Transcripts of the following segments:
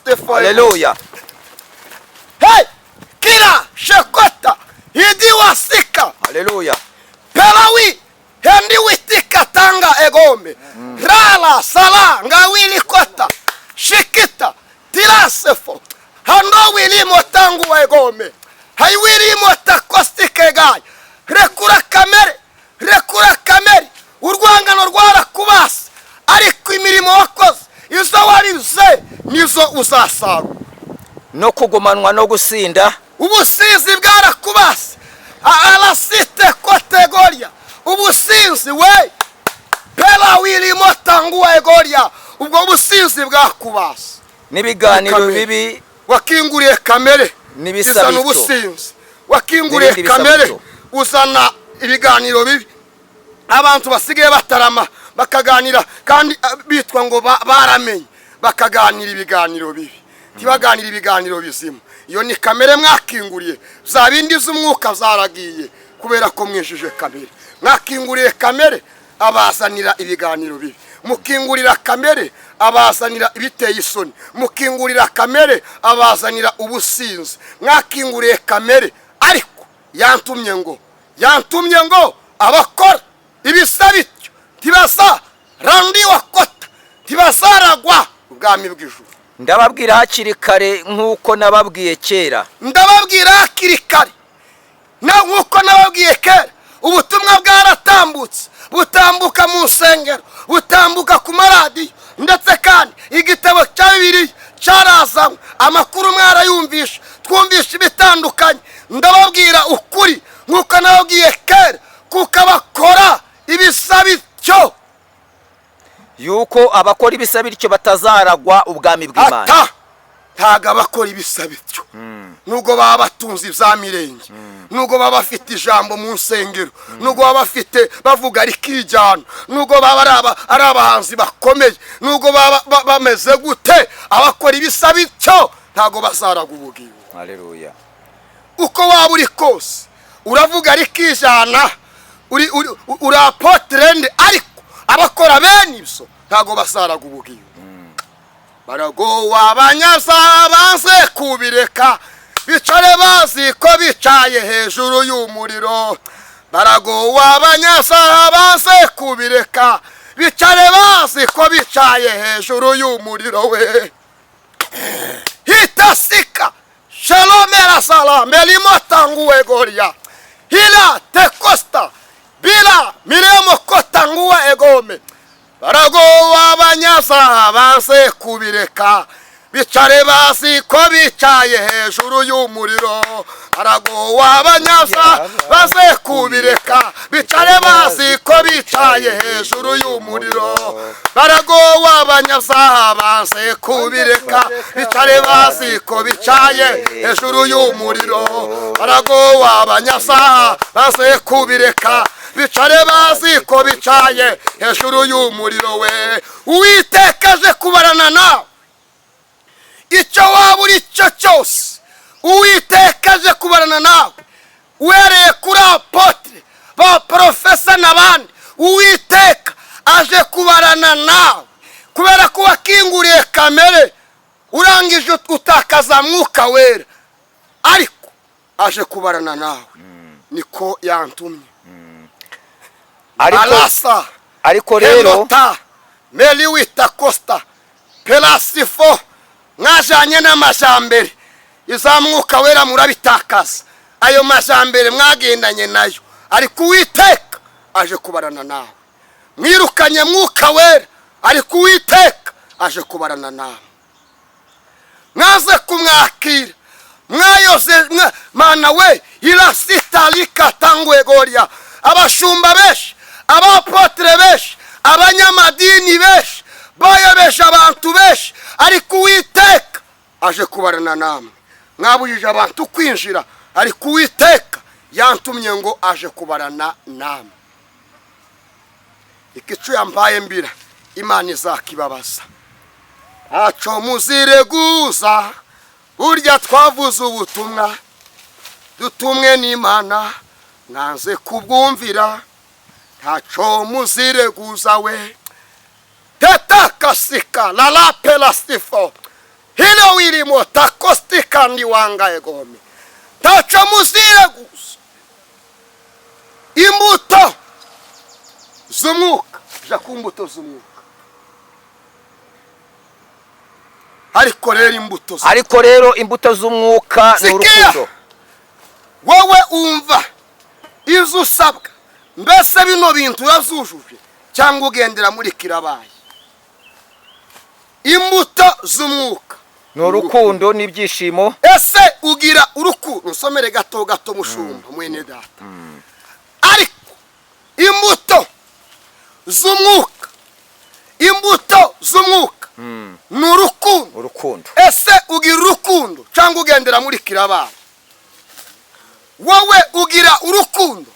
Stefano. Haleluya. Hey, kila shekota idi wasika. Haleluya. Pelawi hendi witika tanga egome. Rala sala ngawili kota. Shikita tilasefo. Hando wili motangu egome. Hai wili motakostike gai. Rekura kameri. Urwangano rwara kubasa. Ariko imirimo wakoze izo warize nizo uzasarura. No kugumanwa no gusinda. Ubusinzi bwarakubase. Alasite kategoria. Ubusinzi we. Pela wili motanguwa egoria. Ubwo businzi bwakubase. Nibiganiro bibi wakinguriye kamere. Nibisabito. Ubusinzi. Wakinguriye kamere uzana ibiganiro bibi. Abantu basigaye batarama bakaganira kandi bitwa ngo baramenye bakaganira ibiganiro bibi. Tibaganira ibiganiro bizima. Iyo ni kamere mwakinguriye. Za bindi z'umwuka zaragiye kubera ko mwijije kamere. Mwakinguriye kamere abazanira ibiganiro bibi. Mukingurira kamere abazanira ibiteye isoni. Mukingurira kamere abazanira ubusinzi. Mwakinguriye kamere ariko yantumye ngo abakora ibisabityo tibasa randi wakota tibasaragwa ubwami bw'ijuru. Ndababwira hakiri kare nkuko nababwiye kera. Ndababwira hakiri kare nkuko nababwiye kera. Ubutumwa bwaratambutse butambuka mu nsengero butambuka ku maradiyo ndetse kandi igitabo cya Bibiliya cyarazanywe amakuru mwarayumvisha twumvisha ibitandukanye. Ndababwira ukuri nkuko nababwiye kera kuko abakora ibisabityo yuko abakora ibisabityo batazaragwa ubwami bw'Imana. Ntago abakora ibisabityo nubwo baba batunze ibya mirenge, nubwo baba bafite ijambo mu nsengero, nubwo baba bafite bavuga rikijyana, nubwo baba ari abahanzi bakomeye, nubwo baba bameze gute, abakora ibisabityo ntago bazaragwa ubugingo. Haleluya. Uko waba uri kose uravuga rikijyana uri apotrende ariko abakora bene ibyo ntago bazaragwa ubugingo. Baragowa abanyaza banze kubireka bicare bazi ko bicaye hejuru y'umuriro. Baragowa abanyaza banze kubireka bicare bazi ko bicaye hejuru y'umuriro we. Hitasika shalomera salame limotanguwe goria hila tekosta bila miremo kotanguwa egome. Baragowa abanyaza banze kubireka bicare bazi ko bicaye hejuru y'umuriro. Baragowa abanyaza banze kubireka bicare bazi ko bicaye hejuru y'umuriro. Baragowa abanyaza banze kubireka bicare bazi ko bicaye hejuru y'umuriro. Baragowa abanyaza banze kubireka bicare bazi ko bicaye hejuru y'umuriro we. Uwitekaje kubarana nawe icyo waba uri cyo cyose. Uwitekaje kubarana nawe uhereye kuri apotre ba profesa n'abandi. Uwiteka aje kubarana nawe kubera ko wakinguriye kamere urangije utakaza mwuka wera, ariko aje kubarana nawe. Niko yantumye. Ariko rero meli wita costa pelasifo mwajanye n'amajambere izamwuka wera murabitakaza. Ayo majambere mwagendanye nayo ariko Uwiteka aje kubarana nawe. Mwirukanye mwuka wera ariko Uwiteka aje kubarana nawe. Mwaze kumwakira mwayoze mana we ilasita tangwe goria. Abashumba beshi, abapotre beshi, abanyamadini beshi bayobesha abantu beshi ariko Uwiteka aje kubarana namwe. Mwabujije abantu kwinjira ariko Uwiteka yantumye ngo aje kubarana namwe. Ikicu yambaye mbira Imana izakibabaza. Aco muzireguza burya twavuze ubutumwa dutumwe n'Imana nanze kubwumvira. Taco muzireguza we. Teta kasika la pelastifo. Hilo ibyishimo takosti kandi wangaye gome taco muzire gusa imbuto z'umwuka ja ku mbuto z'umwuka ariko rero imbuto z'umwuka ni urukundo wowe umva izo usabwa mbese bino bintu yazujuje cyangwa ugendera muri kirabaye imbuto z'umwuka ni urukundo n'ibyishimo ese ugira urukundo nsomere gato gato mushumba mwene data ariko imbuto z'umwuka ni urukundo ese ugira urukundo cyangwa ugendera muri kirabaye wowe ugira urukundo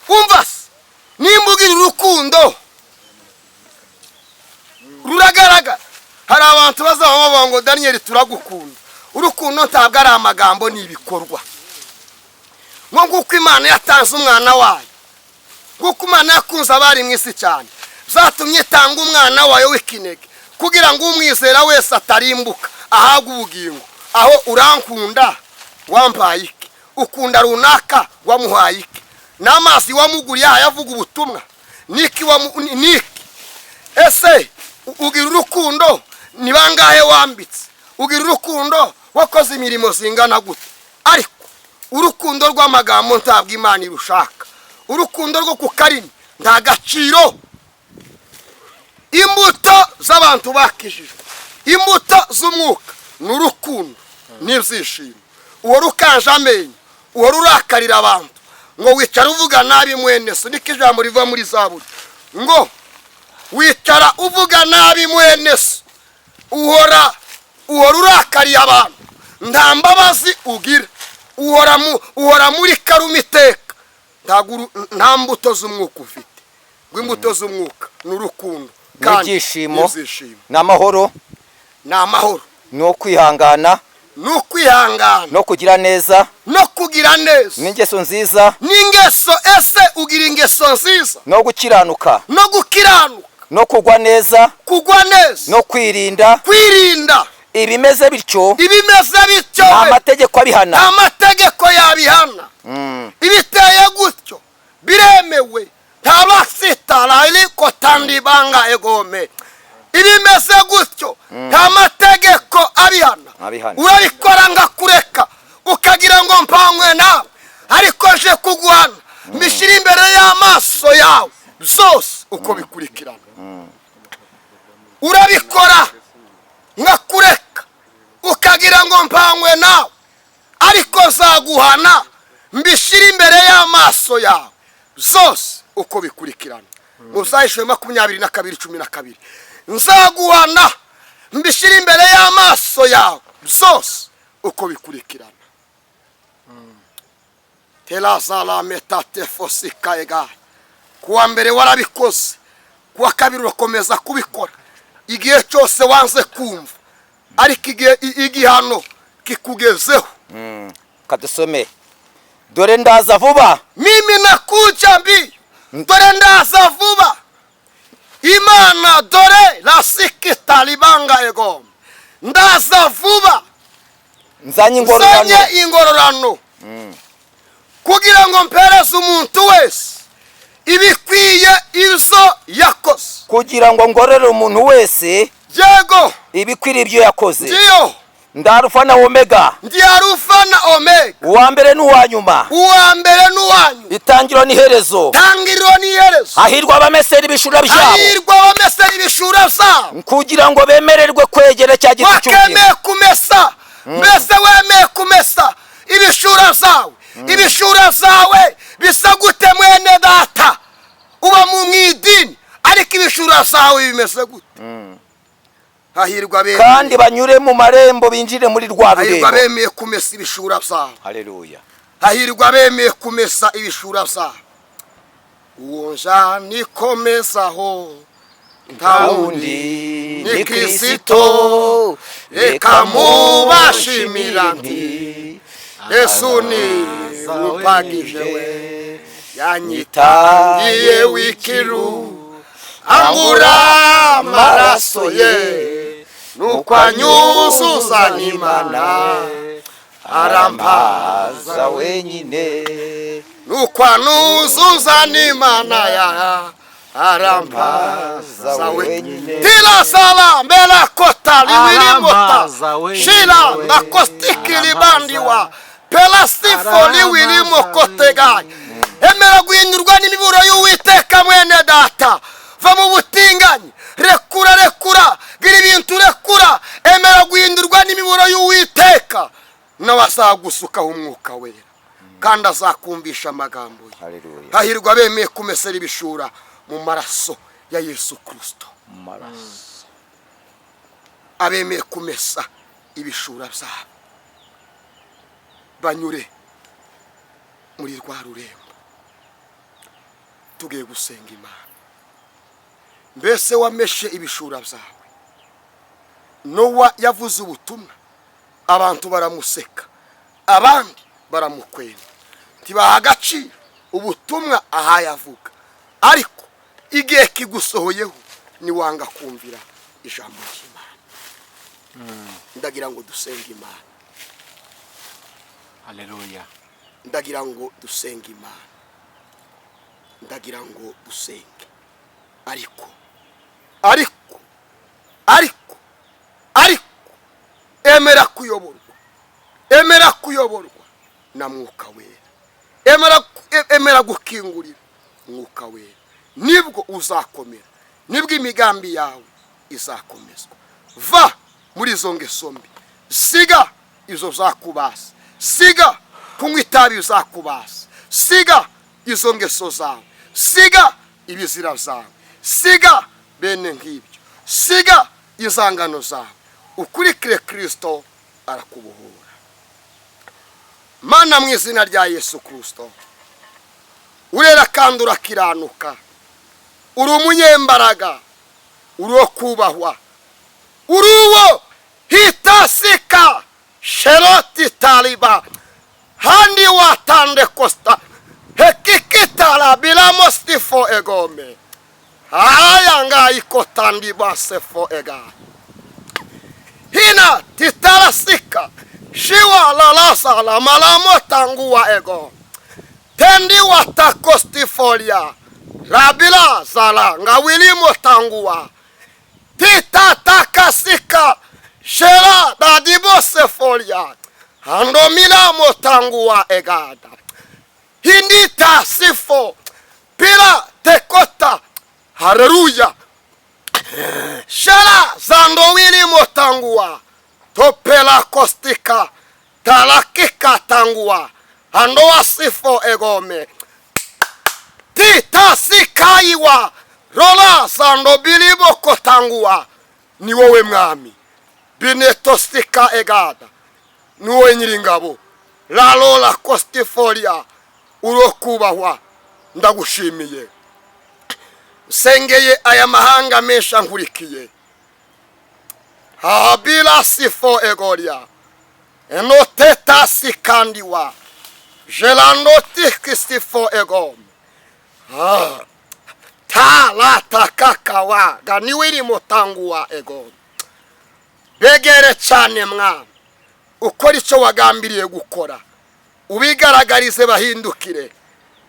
umva se nimba ugira urukundo ruragaragara hari abantu bazaba bavuga ngo Daniel turagukunda urukundo ntabwo ari amagambo ni ibikorwa nk'uko Imana yatanze umwana wayo nk'uko Imana yakunze abari mu isi cyane zatumye itanga umwana wayo w'ikinege kugira ngo umwizera wese atarimbuka ahabwe ubugingo aho urankunda wampaye iki ukunda runaka wamuhaye iki n'amazi wamuguriye ayavuga ubutumwa niki ese ugira urukundo ni bangahe wambitse ugira urukundo wakoze imirimo zingana gute ariko urukundo rw'amagambo ntabwo Imana irushaka urukundo rwo ku karimi nta gaciro imbuto z'abantu bakijijwe imbuto z'umwuka ni urukundo n'ibyishimo uwo rukanje amenyo uwo rurakarira abantu ngo wicara uvuga nabi mwene so niko ijambo riva muri Zaburi ngo wicara uvuga nabi mwene so uhora urakariye abantu nta mbabazi ugira uhora muri karuma iteka nta mbuto z'umwuka ufite rw'imbuto z'umwuka ni urukundo n'ibyishimo n'amahoro no kwihangana no kugira neza n'ingeso nziza ese ugira ingeso nziza no gukiranuka no kugwa neza no kwirinda ibimeze bityo amategeko abihana yabihana ibiteye gutyo biremewe ntabasitara ariko tandi banga egome ibimeze gutyo nta mategeko abihana urabikora ngakureka ukagira ngo mpanywe nawe ariko je kugwana mbishyira imbere y'amaso yawe zose uko bikurikirana urabikora ngakureka ukagira ngo mpanywe nawe ariko zaguhana mbishyira imbere y'amaso yawe zose uko bikurikirana Musayishwe 22:12 nzaguhana mbishyira imbere y'amaso yawe zose uko bikurikirana telazala metate fosika ega kuwa mbere warabikoze kuwa kabiri urakomeza kubikora igihe cyose wanze kumva ariko igihano kikugezeho kadusome dore ndaza vuba mimi nakuja mbi dore ndaza vuba Imana dore lasiki talibanga ego ndaza vuba nzanye ingororano kugira ngo mpereze umuntu wese ibikwiye izo yakoze kugira ngo ngorere umuntu wese yego ibikwiriye ibyo yakoze ndiyo ndarufa na omega uwa mbere n'uwanyuma itangiro n'iherezo hahirwa abamesera ibishura byabo kugira ngo bemererwe kwegera cya giti cy'ubugingo mbese wemeye kumesa ibishura zawe bisa gute mwene data uba mu mwidini ariko ibishura zawe bimeze gute kandi banyure mu marembo binjire muri rwa rurembo hahirwa bemeye kumesa ibishura byabo haleluya hahirwa bemeye kumesa ibishura byabo uwo nikomezaho ntawundi ni Kristo reka mubashimira nti Yesu ni upagije we yanyitangiye wikiru angura amaraso ye nuko anyuzuza n'Imana arampaza wenyine, nuko anyuzuza n'Imana arampaza wenyine. Tila sala mbela kota liwilimota shila na kostikili bandiwa pelastifo liwilimo kotegaye. Emera guhindurwa n'imiburo y'Uwiteka mwene data. Va mu butinganyi, rekura gira ibintu rekura. Emera guhindurwa n'imiburo y'Uwiteka, nawe azagusukaho umwuka wera kandi azakumvisha amagambo ye. Haleluya. Hahirwa abemeye kumesera ibishura mu maraso ya Yesu Kristo. Abemeye kumesa ibishura byabo banyure muri rwa rurembo. Tugiye gusenga Imana. Mbese wameshe ibishura byawe? Nowa yavuze ubutumwa, abantu baramuseka, abandi baramukwena, tibaha agaciro ubutumwa ahaye avuga. Ariko igihe kigusohoyeho niwanga kumvira ijambo ry'Imana. Ndagira ngo dusenge Imana. Haleluya. Ndagira ngo dusenge Imana. Ndagira ngo dusenge. Ariko emera kuyoborwa na mwuka wera. Emera gukingurira mwuka wera, nibwo uzakomera, nibwo imigambi yawe izakomezwa. Va muri izo ngeso mbi, siga izo zakubasa, siga kunywa itabi zakubasa, siga izo ngeso zawe, siga ibizira zawe, siga bene nk'ibyo, siga izangano zawe, ukurikire Kristo arakubohora. Mana, mu izina rya Yesu Kristo, urera kandi urakiranuka, uri umunyembaraga, uri uwo kubahwa, uri uwo hitasika sheroti taliba handi watande kosta hekikitala bilamostifo egome haya ngaikotandi basefo ega hina titalasika shiwa lalasa la malamotanguwa ego tendi watakostifolia rabila zala ngawilimo tanguwa titatakasika shela dadibosefolia andomila motanguwa egada hindita sifo pila tekota. Haleluya. Shela zandowili motanguwa topela kostika talakika tanguwa andoa sifo egome tita sikaiwa rola zandobili boko tanguwa. Ni wowe mwami binetostika egada, ni wowe nyiringabo lalola kostifolia urokubahwa. Ndagushimiye. Sengeye aya mahanga mesha nkurikiye habila sifo egoria enoteta sikandiwa jelandoti kistifo egom talata kakawa ganiwiri motanguwa egom. Begere cyane mwana, ukora icyo wagambiriye gukora, ubigaragarize bahindukire,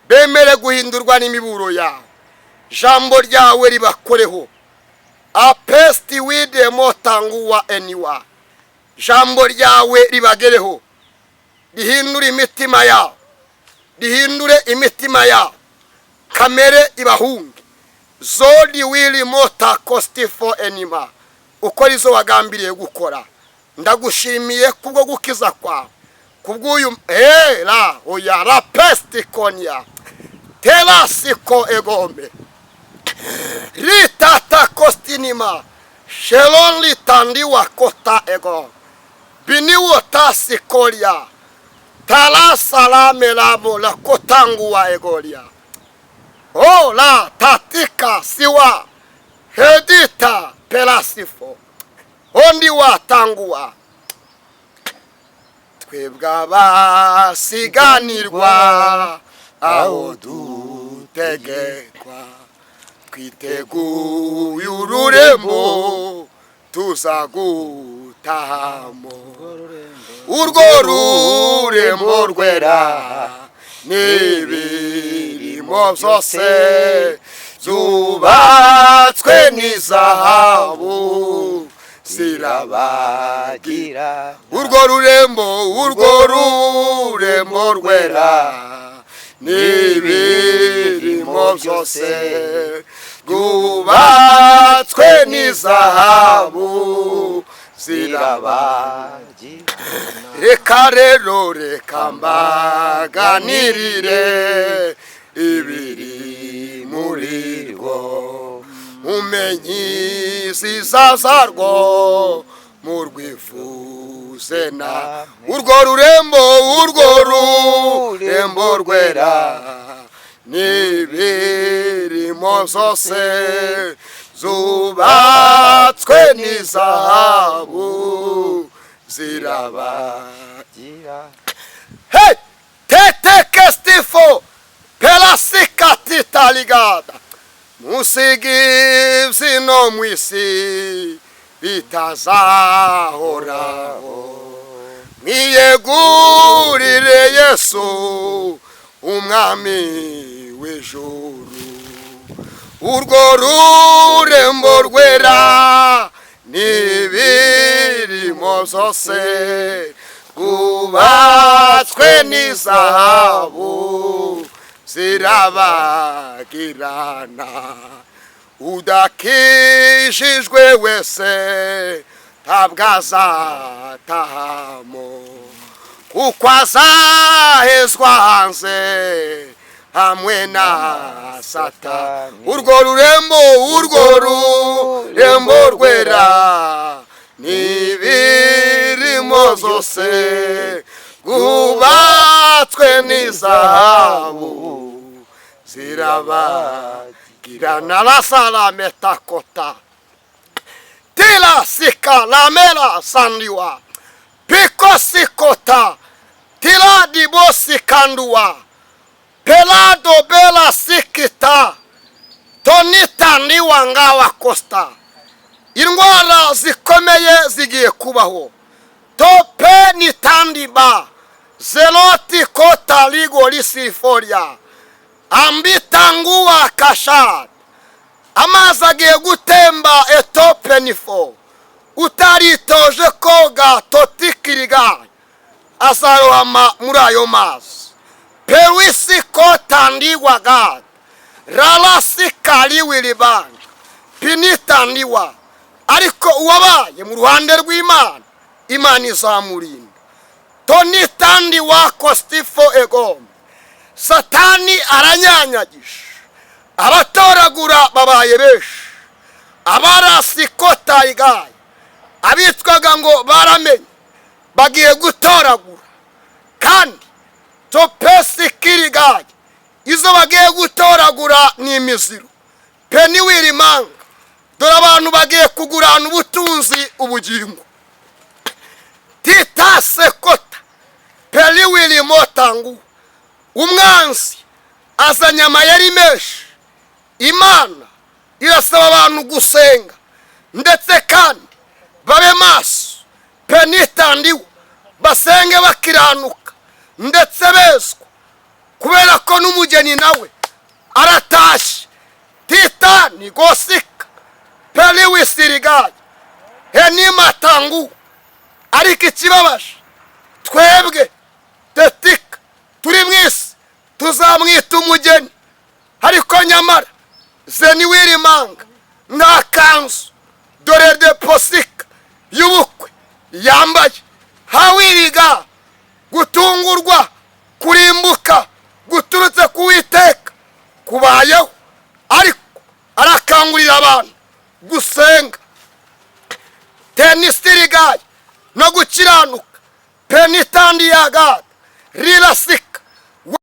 bemere guhindurwa n'imiburo yawe. Jambo ryawe ribakoreho apesti wide motanguwa eniwa. Jambo ryawe ribagereho, rihindure imitima yao, rihindure imitima yao, kamere ibahunge zodi wili mota kostifo enima. Ukora izo wagambiriye gukora. Ndagushimiye kubwo gukiza kwawe, kubw'uyu la oya la pesti konya tela siko egome ritata kostinima shelon litandiwa kota ego biniwo tasikolia tala salame lamo la kotanguwa egolia o la tatika siwa hedita pelasifo ondi watanguwa. Twebwa basiganirwa aho dutegekwa, twiteguye ururembo tuzagutahamo urwo rurembo rwera n'ibirimo byose byubatswe n'izahabu zirabagira urwo rurembo rwera n'ibirimo byose byubatswe n'izahabu zirabagira reka rero reka mbaganirire ibiri muri rwo umenye iziza zarwo murwifuze na urwo rurembo rwera n'ibirimo byose zubatswe n'izahabu zirabagira hey teteke stifo pelasikatita ligada musigi zino mwisi bitazahoraho mwiyegurire Yesu umwami w'ijuru urwo rurembo rwera n'ibirimo byose rwubatswe n'izahabu zirabagirana udakijijwe wese ntabwo azatahamo kuko azahezwa hanze hamwe na Satani urwo rurembo rwera n'ibirimo byose rwubatswe n'izahabu zirabagirana la salametakota tila sika lamela sandiwa piko sikota tila dibo sikanduwa pelado bela sikita tonitaniwa ngawa kosta indwara zikomeye zigiye kubaho tope nitandiba zeloti kota ligo lisiforia ambitanguwa kashad amazi agiye gutemba etope nifo utaritoje koga totikiriga azarohama muri ayo mazi pewisi kotandiwa gad ralasi kaliwilibanga pinitandiwa ariko uwabaye mu ruhande rw'Imana Imana izamurinda tonitandiwa kostifo egom Satani aranyanyagisha abatoragura babaye benshi abarasikota igaye abitwaga ngo baramenye bagiye gutoragura kandi topesi kirigaye izo bagiye gutoragura ni imiziro peniwirimanga dore abantu bagiye kugurana ubutunzi ubugingo titase kota peniwirimotangu umwanzi azanye amayeri menshi Imana irasaba abantu gusenga ndetse kandi babe maso penitandiwa basenge bakiranuka ndetse bezwa kubera ko n'umugeni nawe aratashe titani gosika peliwisirigaye henimatangu ariko ikibabaje twebwe tetika turi mwisi tuzamwita umugeni ariko nyamara zeniwirimanga nta kanzu dore deposika y'ubukwe yambaye hawiriga gutungurwa kurimbuka guturutse kuwiteka kubayeho ariko arakangurira abantu gusenga tenisitirigaye no gukiranuka penitandi yagada rilasika